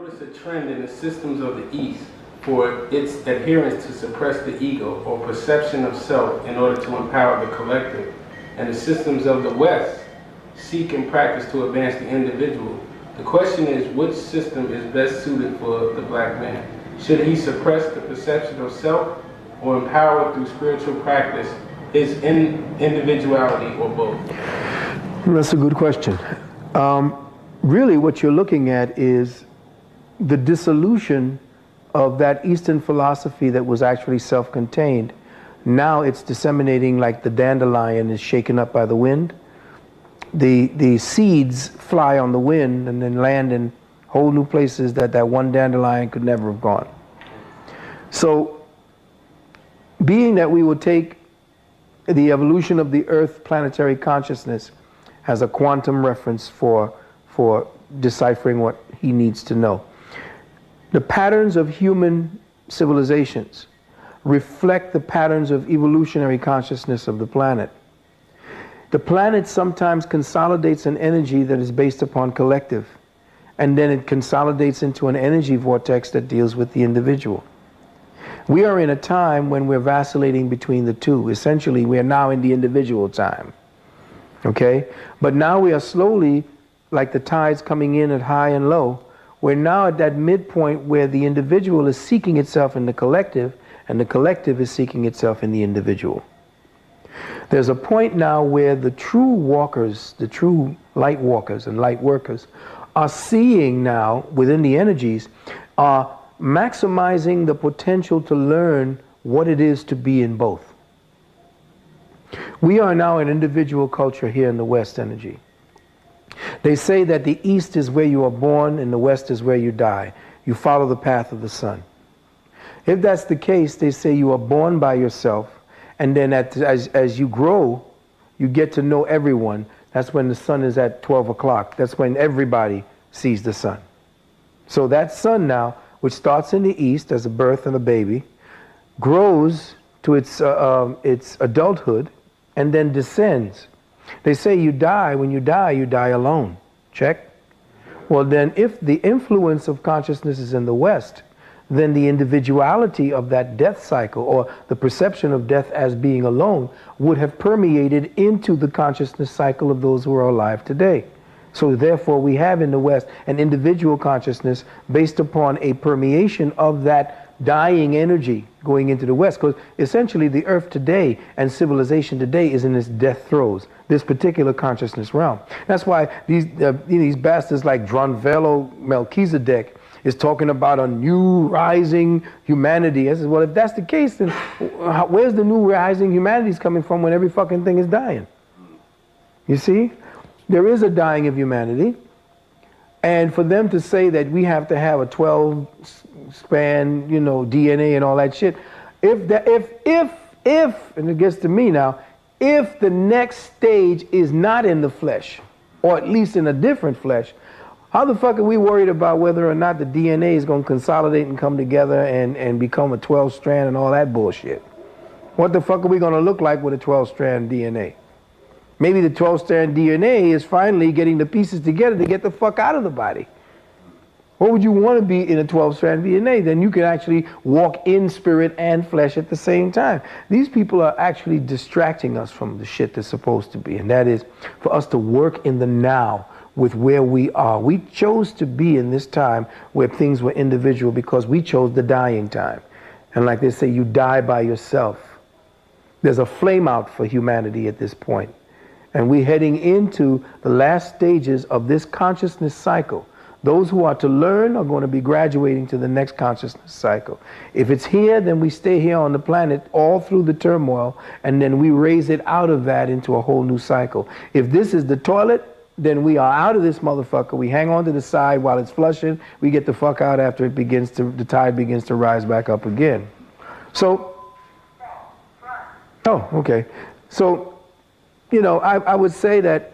notice a trend in the systems of the East for its adherence to suppress the ego or perception of self in order to empower the collective, and the systems of the West seek and practice to advance the individual. The question is, which system is best suited for the black man? Should he suppress the perception of self or empower through spiritual practice his individuality, or both? That's a good question. Really what you're looking at is the dissolution of that Eastern philosophy that was actually self-contained. Now it's disseminating like the dandelion is shaken up by the wind. The seeds fly on the wind and then land in whole new places that one dandelion could never have gone. So, being that we will take the evolution of the Earth planetary consciousness as a quantum reference for deciphering what he needs to know. The patterns of human civilizations reflect the patterns of evolutionary consciousness of the planet. The planet sometimes consolidates an energy that is based upon collective, and then it consolidates into an energy vortex that deals with the individual. We are in a time when we're vacillating between the two. Essentially, we are now in the individual time. Okay? But now we are slowly, like the tides coming in at high and low, we're now at that midpoint where the individual is seeking itself in the collective, and the collective is seeking itself in the individual. There's a point now where the true walkers, the true light walkers and light workers, are seeing now, within the energies, are maximizing the potential to learn what it is to be in both. We are now an individual culture here in the West energy. They say that the East is where you are born and the West is where you die. You follow the path of the sun. If that's the case, they say you are born by yourself, and then as you grow, you get to know everyone. That's when the sun is at 12 o'clock. That's when everybody sees the sun. So that sun now, which starts in the East as a birth and a baby, grows to its adulthood, and then descends. They say you die, when you die alone. Check? Well then, if the influence of consciousness is in the West, then the individuality of that death cycle, or the perception of death as being alone, would have permeated into the consciousness cycle of those who are alive today. So therefore we have in the West an individual consciousness based upon a permeation of that dying energy going into the West, because essentially the Earth today and civilization today is in its death throes, this particular consciousness realm. That's why these bastards like Dronvello Melchizedek is talking about a new rising humanity. I said, well, if that's the case, then where's the new rising humanity coming from when every fucking thing is dying? You see? There is a dying of humanity, and for them to say that we have to have a 12-span, DNA and all that shit, if, and it gets to me now, if the next stage is not in the flesh, or at least in a different flesh, how the fuck are we worried about whether or not the DNA is going to consolidate and come together and become a 12-strand and all that bullshit? What the fuck are we going to look like with a 12-strand DNA? Maybe the 12-strand DNA is finally getting the pieces together to get the fuck out of the body. What would you want to be in a 12-strand DNA? Then you can actually walk in spirit and flesh at the same time. These people are actually distracting us from the shit that's supposed to be, and that is for us to work in the now with where we are. We chose to be in this time where things were individual because we chose the dying time. And like they say, you die by yourself. There's a flame out for humanity at this point. And we're heading into the last stages of this consciousness cycle. Those who are to learn are going to be graduating to the next consciousness cycle. If it's here, then we stay here on the planet all through the turmoil, and then we raise it out of that into a whole new cycle. If this is the toilet, then we are out of this motherfucker. We hang on to the side while it's flushing. We get the fuck out after the tide begins to rise back up again. So, oh, okay. So, I would say that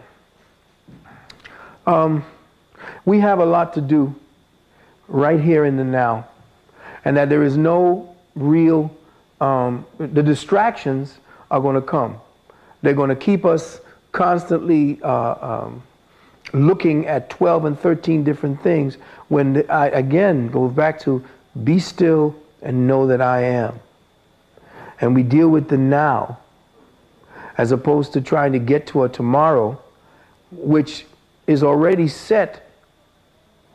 we have a lot to do right here in the now, and that there is no real, the distractions are going to come. They're going to keep us constantly looking at 12 and 13 different things when I, again, goes back to be still and know that I am. And we deal with the now as opposed to trying to get to a tomorrow which is already set.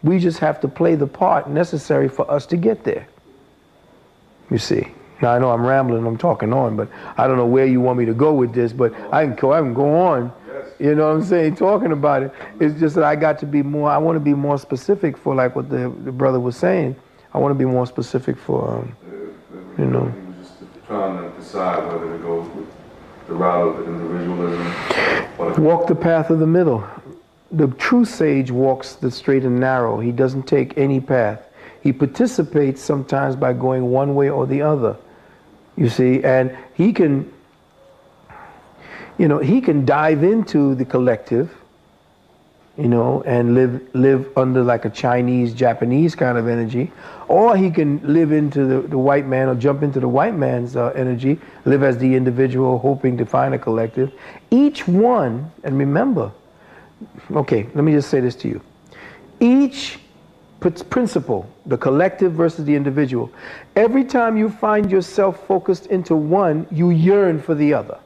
We just have to play the part necessary for us to get there. You see. Now I know I'm rambling, I'm talking on, but I don't know where you want me to go with this, but I can go on. You know what I'm saying, talking about it. It's just that I got to be more, I want to be more specific for like what the brother was saying. I want to be more specific for, you know. He was just trying to decide whether to go with the route of individualism. Walk the path of the middle. The true sage walks the straight and narrow. He doesn't take any path. He participates sometimes by going one way or the other. You see, and he can, you know, he can dive into the collective, you know, and live under like a Chinese, Japanese kind of energy, or he can live into the white man or jump into the white man's energy, live as the individual hoping to find a collective. Each one, and remember, okay, let me just say this to you. Each principle, the collective versus the individual, every time you find yourself focused into one, you yearn for the other.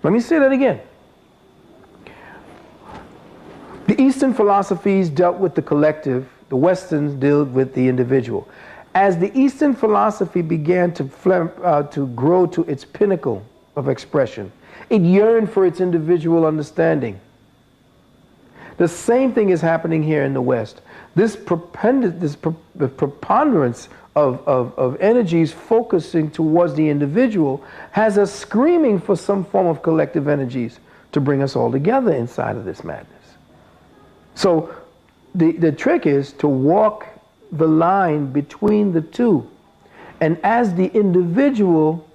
Let me say that again. The Eastern philosophies dealt with the collective, the Westerns dealt with the individual. As the Eastern philosophy began to grow to its pinnacle of expression, it yearned for its individual understanding. The same thing is happening here in the West. This preponderance of energies focusing towards the individual has us screaming for some form of collective energies to bring us all together inside of this madness. So the trick is to walk the line between the two. And as the individual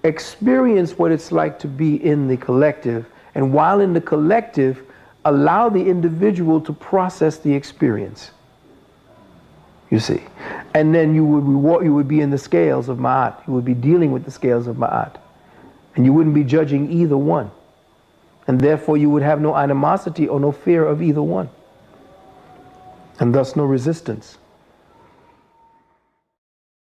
experience what it's like to be in the collective, and while in the collective, allow the individual to process the experience. You see. And then you would be in the scales of Ma'at. You would be dealing with the scales of Ma'at. And you wouldn't be judging either one. And therefore you would have no animosity or no fear of either one. And thus no resistance.